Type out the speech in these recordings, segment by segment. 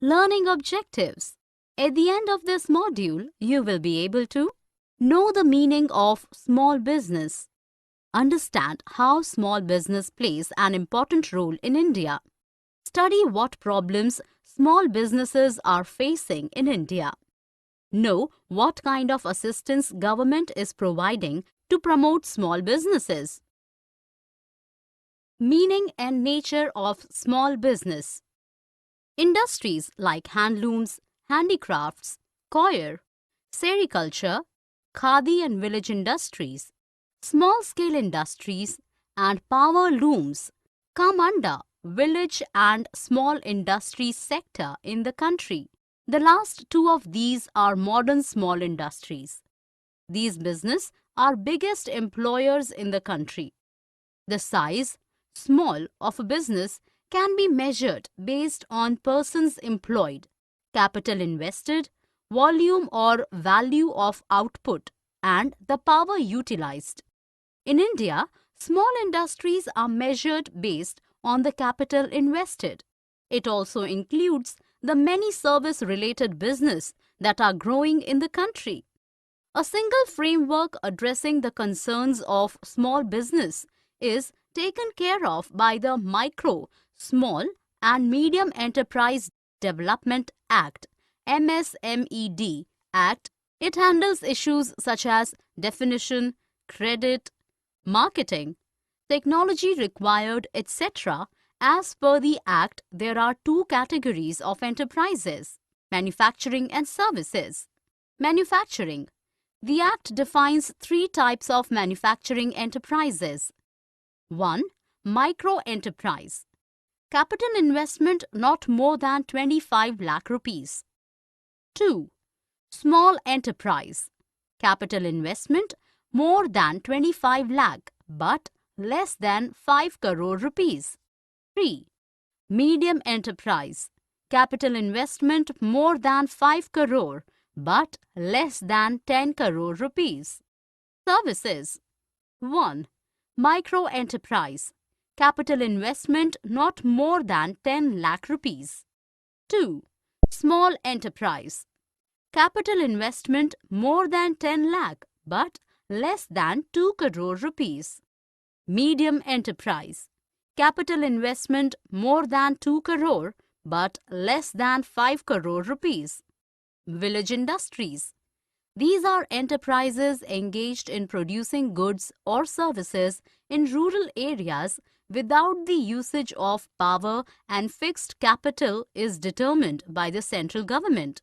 Learning objectives. At the end of this module, you will be able to know the meaning of small business, understand how small business plays an important role in India, study what problems small businesses are facing in India, know what kind of assistance government is providing to promote small businesses. Meaning and nature of small business. Industries like handlooms, handicrafts, coir, sericulture, khadi and village industries, small-scale industries and power looms come under village and small industry sector in the country. The last two of these are modern small industries. These businesses are biggest employers in the country. The size, small, of a business can be measured based on persons employed, capital invested, volume or value of output, and the power utilized. In India, small industries are measured based on the capital invested. It also includes the many service-related business that are growing in the country. A single framework addressing the concerns of small business is taken care of by the Micro, Small and Medium Enterprise Development Act, MSMED Act. It handles issues such as definition, credit, marketing, technology required, etc. As per the Act, there are two categories of enterprises, manufacturing and services. Manufacturing. The Act defines three types of manufacturing enterprises. 1. Micro-enterprise. Capital investment not more than 25 lakh rupees. 2. Small enterprise. Capital investment more than 25 lakh but less than 5 crore rupees. 3. Medium enterprise. Capital investment more than 5 crore but less than 10 crore rupees. Services. 1. Micro enterprise. Capital investment not more than 10 lakh rupees. 2. Small enterprise. Capital investment more than 10 lakh but less than 2 crore rupees. Medium enterprise. Capital investment more than 2 crore but less than 5 crore rupees. Village industries. These are enterprises engaged in producing goods or services in rural areas without the usage of power and fixed capital is determined by the central government.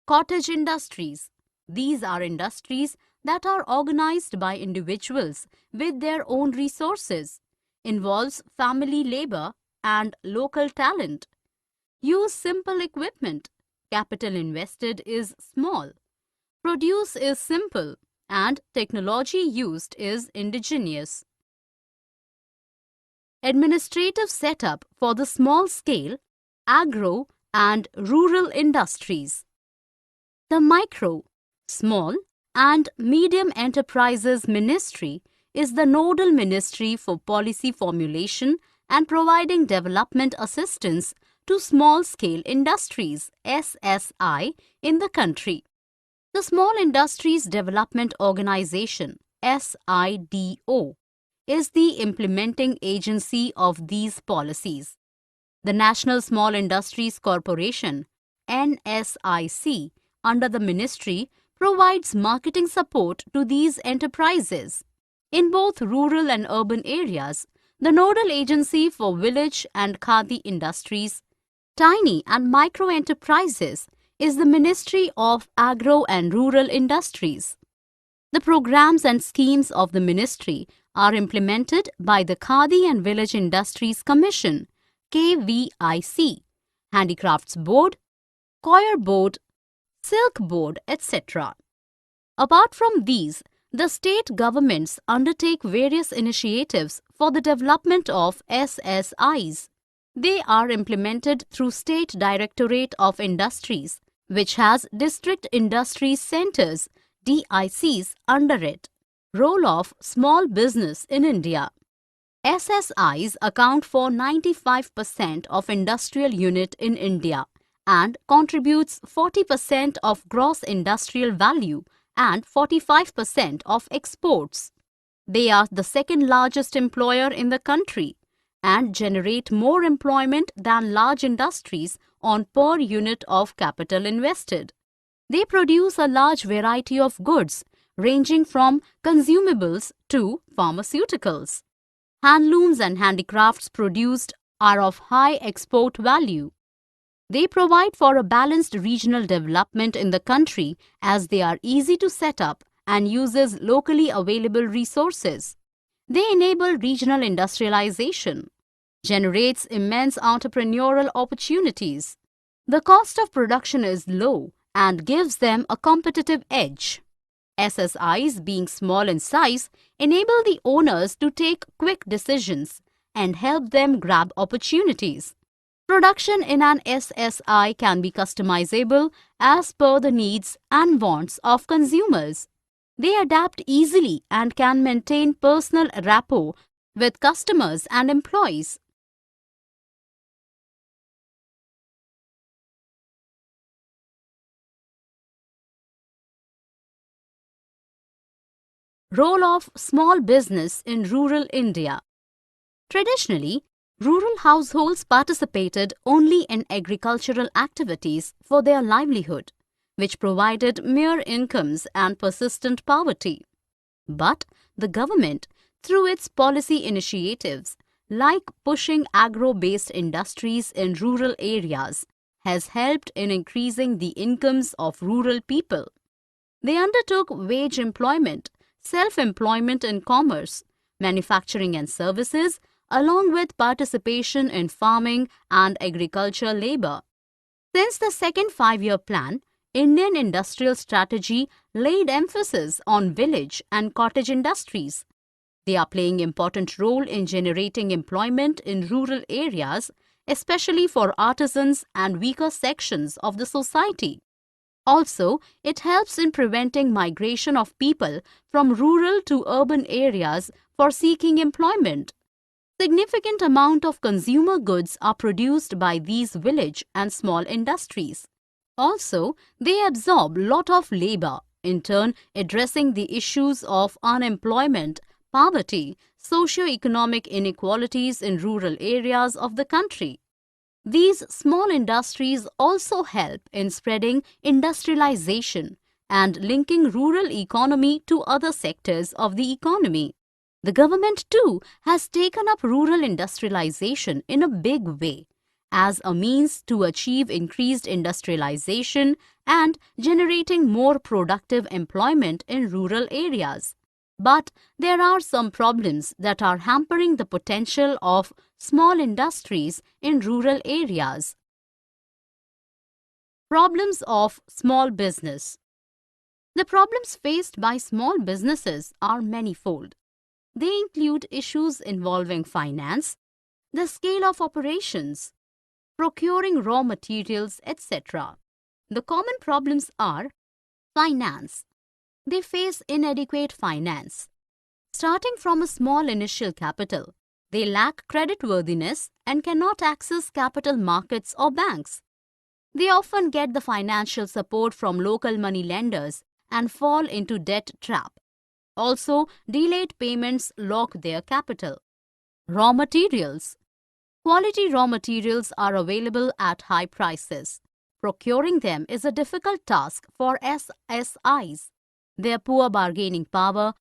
Cottage industries. These are industries that are organized by individuals with their own resources, involves family labor and local talent. Use simple equipment. Capital invested is small. Produce is simple and technology used is indigenous. Administrative setup for the small-scale, agro and rural industries. The Micro, Small and Medium Enterprises Ministry is the nodal ministry for policy formulation and providing development assistance to small-scale industries (SSI) in the country. The Small Industries Development Organization (SIDO) is the implementing agency of these policies. The National Small Industries Corporation (NSIC) under the ministry provides marketing support to these enterprises. In both rural and urban areas, the nodal agency for village and khadi industries, tiny and micro enterprises is the Ministry of Agro and Rural Industries. The programs and schemes of the ministry are implemented by the Khadi and Village Industries Commission, KVIC, Handicrafts Board, Coir Board, Silk Board, etc. Apart from these, the state governments undertake various initiatives for the development of SSIs. They are implemented through State Directorate of Industries, which has District Industries Centers, DICs, under it. Role of small business in India. SSIs account for 95% of industrial unit in India and contributes 40% of gross industrial value and 45% of exports. They are the second largest employer in the country and generate more employment than large industries on per unit of capital invested. They produce a large variety of goods ranging from consumables to pharmaceuticals. Handlooms and handicrafts produced are of high export value. They provide for a balanced regional development in the country as they are easy to set up and uses locally available resources. They enable regional industrialization, generates immense entrepreneurial opportunities. The cost of production is low and gives them a competitive edge. SSIs, being small in size, enable the owners to take quick decisions and help them grab opportunities. Production in an SSI can be customizable as per the needs and wants of consumers. They adapt easily and can maintain personal rapport with customers and employees. Role of small business in rural India. Traditionally, rural households participated only in agricultural activities for their livelihood, which provided mere incomes and persistent poverty. But the government, through its policy initiatives, like pushing agro-based industries in rural areas, has helped in increasing the incomes of rural people. They undertook wage employment, self-employment in commerce, manufacturing and services, along with participation in farming and agriculture labor. Since the second five-year plan, Indian industrial strategy laid emphasis on village and cottage industries. They are playing important role in generating employment in rural areas, especially for artisans and weaker sections of the society. Also, it helps in preventing migration of people from rural to urban areas for seeking employment. Significant amount of consumer goods are produced by these village and small industries. Also, they absorb lot of labor, in turn addressing the issues of unemployment, poverty, socio-economic inequalities in rural areas of the country. These small industries also help in spreading industrialization and linking rural economy to other sectors of the economy. The government too has taken up rural industrialization in a big way as a means to achieve increased industrialization and generating more productive employment in rural areas. But there are some problems that are hampering the potential of small industries in rural areas. Problems of small business. The problems faced by small businesses are manifold. They include issues involving finance, the scale of operations, procuring raw materials, etc. The common problems are finance. They face inadequate finance. Starting from a small initial capital, they lack creditworthiness and cannot access capital markets or banks. They often get the financial support from local money lenders and fall into debt trap. Also, delayed payments lock their capital. Raw materials. Quality raw materials are available at high prices. Procuring them is a difficult task for SSIs. Their poor bargaining power,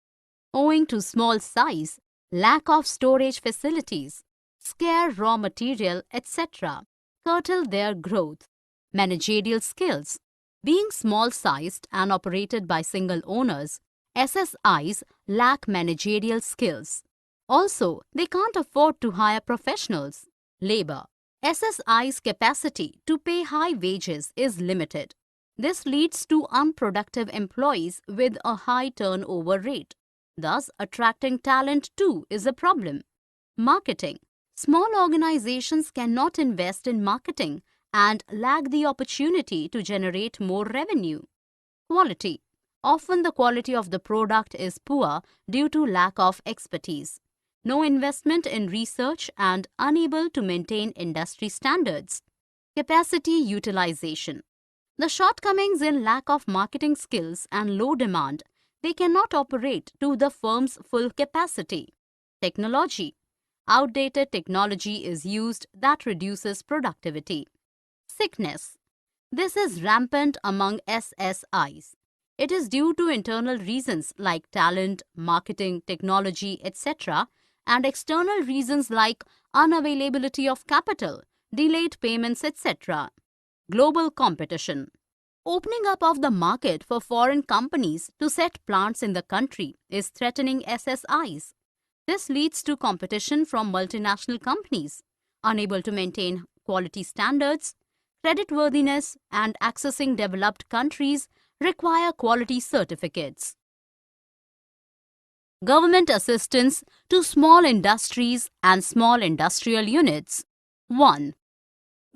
owing to small size, lack of storage facilities, scarce raw material, etc., curtail their growth. Managerial skills. Being small-sized and operated by single owners, SSIs lack managerial skills. Also, they can't afford to hire professionals. Labor. SSI's capacity to pay high wages is limited. This leads to unproductive employees with a high turnover rate. Thus, attracting talent too is a problem. Marketing. Small organizations cannot invest in marketing and lack the opportunity to generate more revenue. Quality. Often the quality of the product is poor due to lack of expertise. No investment in research and unable to maintain industry standards. Capacity utilization. The shortcomings in lack of marketing skills and low demand, they cannot operate to the firm's full capacity. Technology. Outdated technology is used that reduces productivity. Sickness. This is rampant among SSIs. It is due to internal reasons like talent, marketing, technology, etc., and external reasons like unavailability of capital, delayed payments, etc. Global competition. Opening up of the market for foreign companies to set plants in the country is threatening SSIs. This leads to competition from multinational companies, unable to maintain quality standards. Creditworthiness and accessing developed countries require quality certificates. Government assistance to small industries and small industrial units. 1.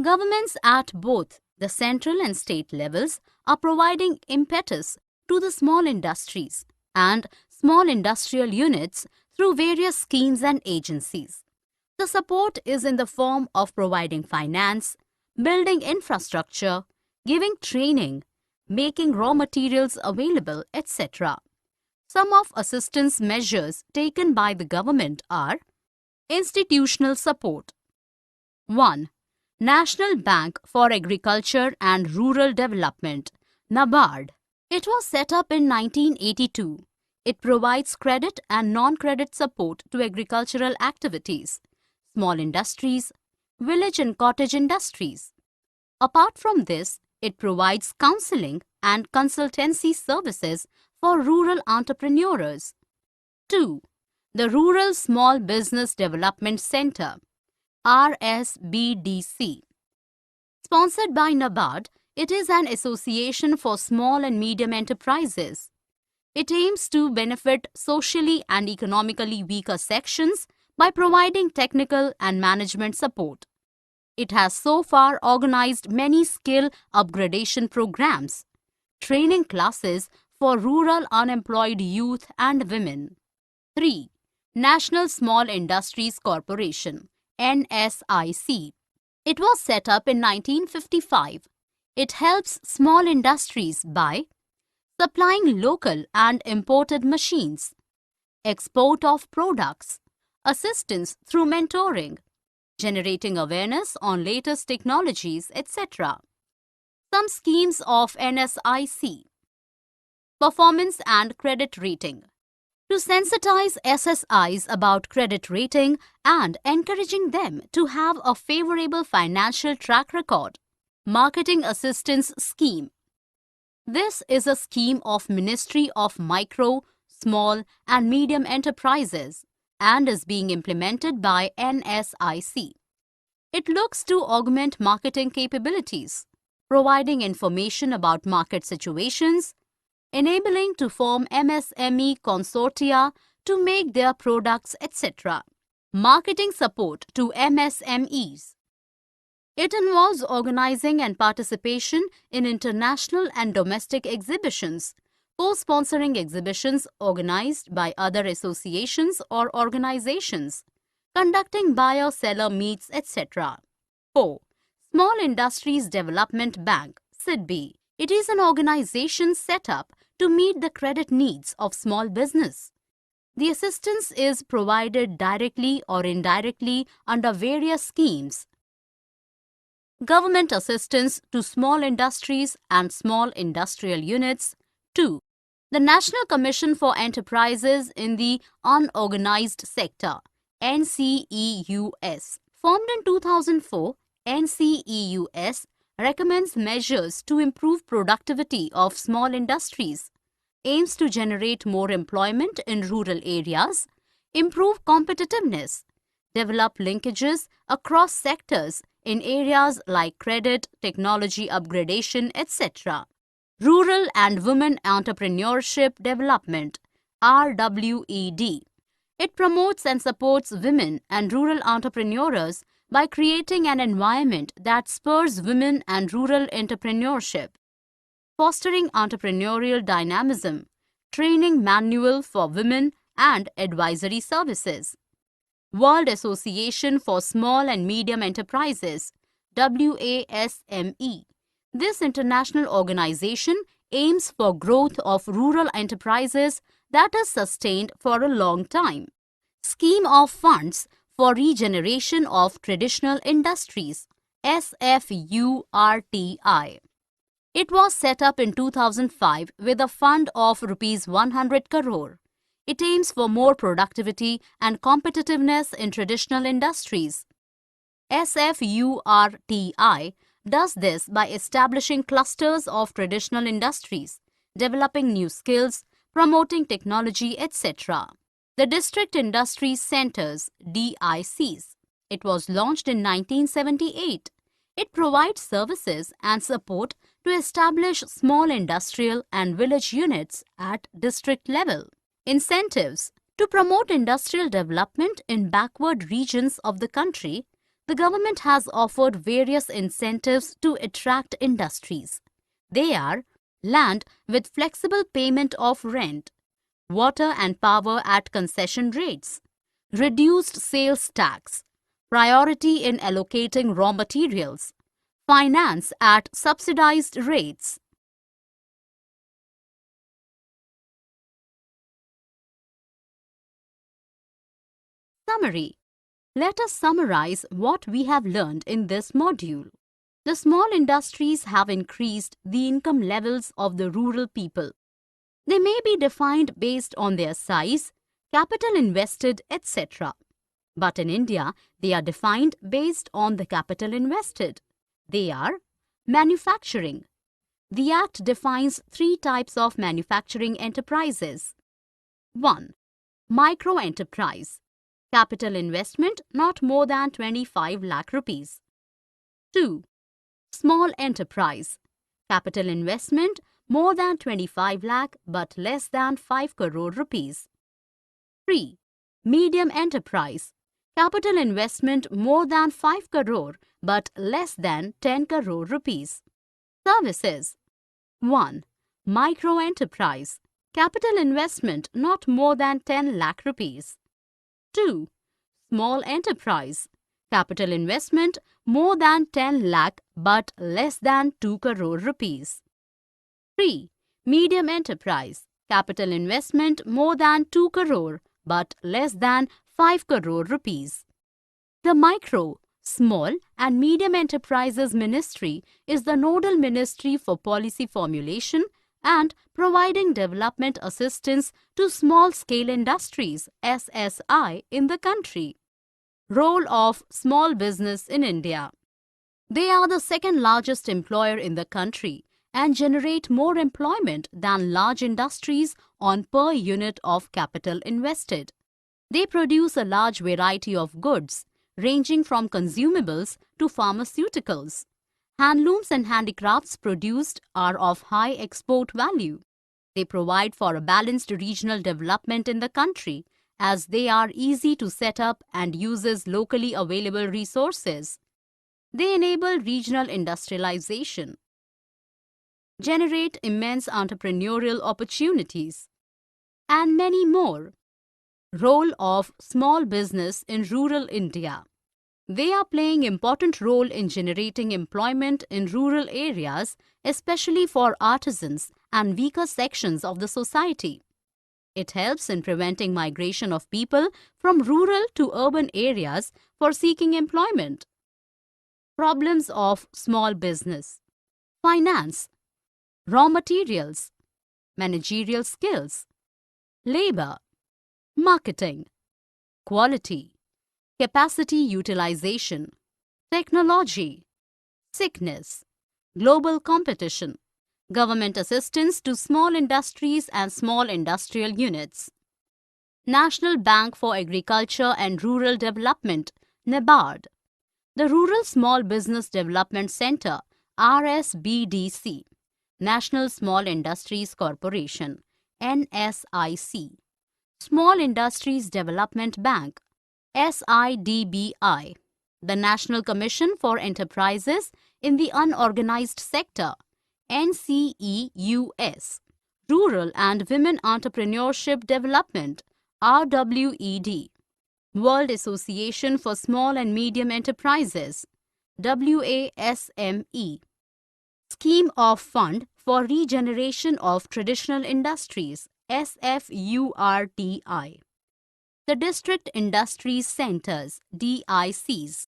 Governments at both the central and state levels are providing impetus to the small industries and small industrial units through various schemes and agencies. The support is in the form of providing finance, building infrastructure, giving training, making raw materials available, etc. Some of assistance measures taken by the government are institutional support. 1. National Bank for Agriculture and Rural Development, NABARD. It was set up in 1982. It provides credit and non-credit support to agricultural activities, small industries, village and cottage industries. Apart from this, it provides counseling and consultancy services for rural entrepreneurs. 2. The Rural Small Business Development Center, RSBDC. Sponsored by NABARD, it is an association for small and medium enterprises. It aims to benefit socially and economically weaker sections by providing technical and management support. It has so far organized many skill upgradation programs, training classes for rural unemployed youth and women. 3. National Small Industries Corporation, NSIC. It was set up in 1955. It helps small industries by supplying local and imported machines, export of products, assistance through mentoring, generating awareness on latest technologies, etc. Some schemes of NSIC. Performance and credit rating. To sensitize SSIs about credit rating and encouraging them to have a favorable financial track record. Marketing Assistance Scheme. This is a scheme of Ministry of Micro, Small and Medium Enterprises and is being implemented by NSIC. It looks to augment marketing capabilities, providing information about market situations, enabling to form MSME consortia to make their products, etc. Marketing support to MSMEs. It involves organizing and participation in international and domestic exhibitions, co-sponsoring exhibitions organized by other associations or organizations, conducting buyer-seller meets, etc. 4. Small Industries Development Bank, SIDBI. It is an organization set up to meet the credit needs of small business. The assistance is provided directly or indirectly under various schemes. Government assistance to small industries and small industrial units. 2. The National Commission for Enterprises in the Unorganized Sector, NCEUS. Formed in 2004, NCEUS recommends measures to improve productivity of small industries, aims to generate more employment in rural areas, improve competitiveness, develop linkages across sectors in areas like credit, technology upgradation, etc. Rural and Women Entrepreneurship Development, RWED. It promotes and supports women and rural entrepreneurs by creating an environment that spurs women and rural entrepreneurship. Fostering entrepreneurial dynamism, training manual for women and advisory services. World Association for Small and Medium Enterprises, WASME. This international organization aims for growth of rural enterprises that is sustained for a long time. Scheme of Funds for Regeneration of Traditional Industries, SFURTI. It was set up in 2005 with a fund of Rs 100 crore. It aims for more productivity and competitiveness in traditional industries. SFURTI does this by establishing clusters of traditional industries, developing new skills, promoting technology, etc. The District Industry Centers, DICs. It was launched in 1978. It provides services and support to establish small industrial and village units at district level. Incentives. To promote industrial development in backward regions of the country, the government has offered various incentives to attract industries. They are land with flexible payment of rent, water and power at concession rates, reduced sales tax, priority in allocating raw materials, finance at subsidized rates. Summary. Let us summarize what we have learned in this module. The small industries have increased the income levels of the rural people. They may be defined based on their size, capital invested, etc. But in India, they are defined based on the capital invested. They are manufacturing. The Act defines 3 types of manufacturing enterprises. 1. Micro-enterprise. Capital investment not more than 25 lakh rupees. 2. Small enterprise. Capital investment more than 25 lakh but less than 5 crore rupees. 3. Medium enterprise. Capital investment more than 5 crore but less than 10 crore rupees. Services. 1. Micro enterprise. Capital investment not more than 10 lakh rupees. 2. Small enterprise. Capital investment more than 10 lakh but less than 2 crore rupees. 3. Medium enterprise. Capital investment more than 2 crore but less than 5 crore rupees. The Micro, Small and Medium Enterprises Ministry is the nodal ministry for policy formulation and providing development assistance to small-scale industries (SSI) in the country. Role of small business in India. They are the second largest employer in the country and generate more employment than large industries on per unit of capital invested. They produce a large variety of goods ranging from consumables to pharmaceuticals. Handlooms and handicrafts produced are of high export value. They provide for a balanced regional development in the country as they are easy to set up and uses locally available resources. They enable regional industrialization, generate immense entrepreneurial opportunities, and many more. Role of small business in rural India. They are playing important role in generating employment in rural areas, especially for artisans and weaker sections of the society. It helps in preventing migration of people from rural to urban areas for seeking employment. Problems of small business. Finance, raw materials, managerial skills, labor, marketing, quality, capacity utilization, technology, sickness, global competition, government assistance to small industries and small industrial units. National Bank for Agriculture and Rural Development, NABARD. The Rural Small Business Development Center, RSBDC. National Small Industries Corporation, NSIC. Small Industries Development Bank, SIDBI. The National Commission for Enterprises in the Unorganized Sector, NCEUS. Rural and Women Entrepreneurship Development, RWED. World Association for Small and Medium Enterprises, WASME, Scheme of Fund for Regeneration of Traditional Industries, SFURTI. The District Industries Centers, DICs.